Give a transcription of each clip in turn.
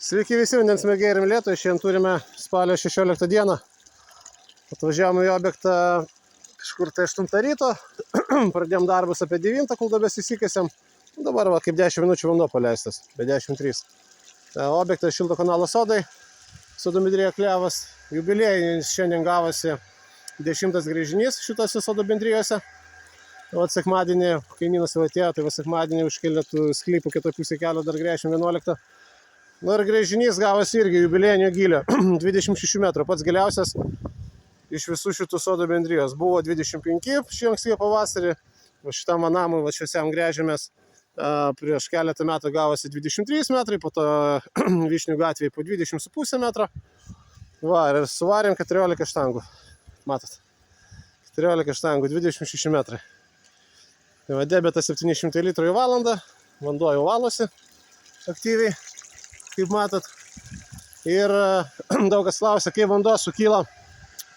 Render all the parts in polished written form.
Sveiki visi vandens mėgėjai ir mylėtojai. Šiandien turime spalio 16 dieną. Atvažiavome į objektą kažkur tai 8 ryto. Pradėjom darbus apie 9, kol dabės įsikėsiam. Dabar va, kaip 10 minučių vanduo paleistas, be 10:03. Objektas Šilto kanalo sodai. Sodų bendrija Klevas. Jubiliejinis šiandien gavosi 10 grįžinys šitose sodų bendrijose. O sekmadienį kaimynas jau atėjo, tai va sekmadienį užkėlė tų sklypų kitą pusę kelio dar grįžim 11. Na ir grįžinys gavosi irgi jubiliejinio gylio 26 metrų, pats giliausias iš visų šitų sodų bendrijos. Buvo 25 šį ankstyvą pavasarį, va šitam namui, va šiuosiam grėžėmės prieš keletą metų gavosi 23 metrai, po to Vyšnių gatvėje po 20,5 metro. Va, ir suvarėm 14 štangų, matot, 14 štangų, 26 metrai. Tai va, debetas 700 litrų į valandą, vanduo jau valosi aktyviai, kaip matot. Ir daug kas klausia, kaip vanduo sukyla,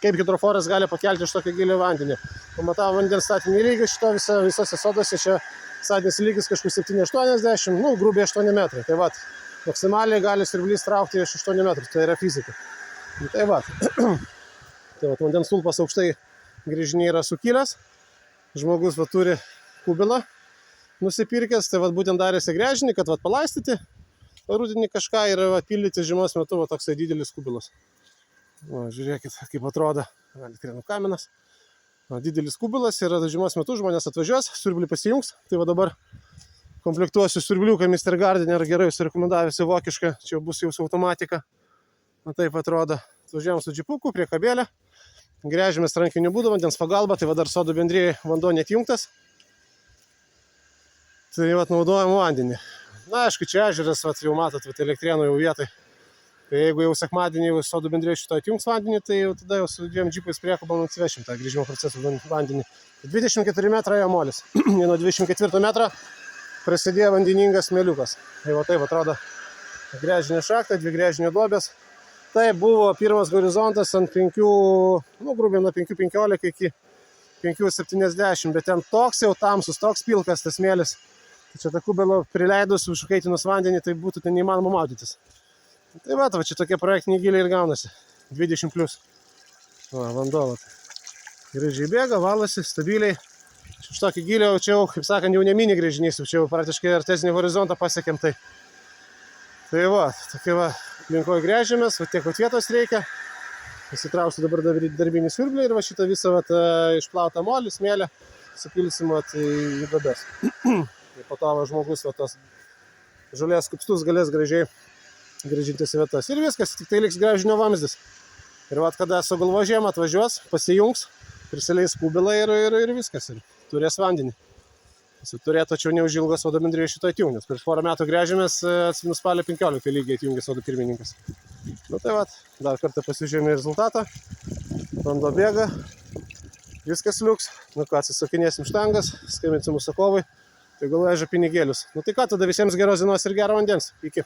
kaip hidroforas gali pakelti iš tokio gilio vandenį. Pamatavo vandens statinį lygį šito visose sodose, čia statinis lygis kažkur 7,80, nu, grubiai 8 metrai. Tai va, maksimaliai gali siurblys traukti iš 8 metrų, tai yra fizika. Tai va, tai va, vandens stulpas aukštai grįžiniai yra sukilęs, žmogus va turi kubilą nusipirkęs, tai va būtent darėsi gręžinį, kad va palaistyti rudenį kažką ir pildyti žiemos metu va toksai didelis kubilas. Va, žiūrėkit, kaip atrodo, elektrėnų kaminas. Va, didelis kubilas ir žiemos metu žmonės atvažiuos, siurblį pasijungs. Tai va dabar komplektuosiu siurbliuką Mr. Gardener, gerai surekomendavusi vokišką, čia bus jau su automatika. Va taip atrodo. Atvažiavom su džipuku prie kabelio, gręžėmės rankiniu būdu, vandens pagalba, tai va dar sodų bendrijai vanduo netjungtas. Tai va naudojam vandenį. Na, aišku, čia ežeras, va, jau matot, va, elektrėnų jau vietai. Tai jeigu jau sekmadienį jau sodų bendrijai šito atjungs vandenį, tai jau tada jau su 2 džipais priekabom atsivešim tą grįžimo procesų vandenį. 24 metrai jo molis. Nuo 24 metro prasidėjo vandeningas smėliukas. Tai va taip atrodo gręžinio šaktą, 2 gręžinio duobės. Tai buvo pirmas horizontas ant 5, nu, grubiai nuo 5,15 iki 5,70, bet ten toks jau tamsus, toks pilkas tas smėlis. Tai čia tą kubelą prileidus, užkaitinus vandenį, tai būtų ten neįmanoma maudytis. Tai va, čia tokie projektiniai giliai ir gaunasi. 20+. Va, vanduo, va. Grįžiai bėga, valosi, stabiliai. Iš tokį gilio čia jau, kaip sakant, jau ne mini grįžinys, čia jau praktiškai artezinį horizontą pasiekėm. Tai va, tokia va, aplinkoj gręžėmės, va tiek vietos reikia. Įsitrauksiu dabar darbinį siurblį ir va šitą visą va, išplautą molį, smėlę, supilsim va, į duobes. Ir po to va, žmogus va, tos žolės kupstus galės gražiai grąžintis į vietas. Ir viskas, tik tai liks gręžinio vamzdis. Ir va, kada sugalvo žiemą atvažiuos, pasijungs, prisileis kubilą ir viskas. Ir turės vandenį. Jis turėtų tačiau neužilgos sodų bendrijai šito atjungti, nes prieš porą metų gręžėmės, atsimenu spalio 15 lygiai atjungė sodų pirmininkas. Nu tai va, dar kartą pasižiūrėjome rezultatą. Vanduo bėga, viskas liuks. Nu ką, atsisakinėsim štangas, skambinsim užsakovui, tai gal veža pinigėlius. Nu tai ką, tada visiems geros dienos ir gero vandens. Iki.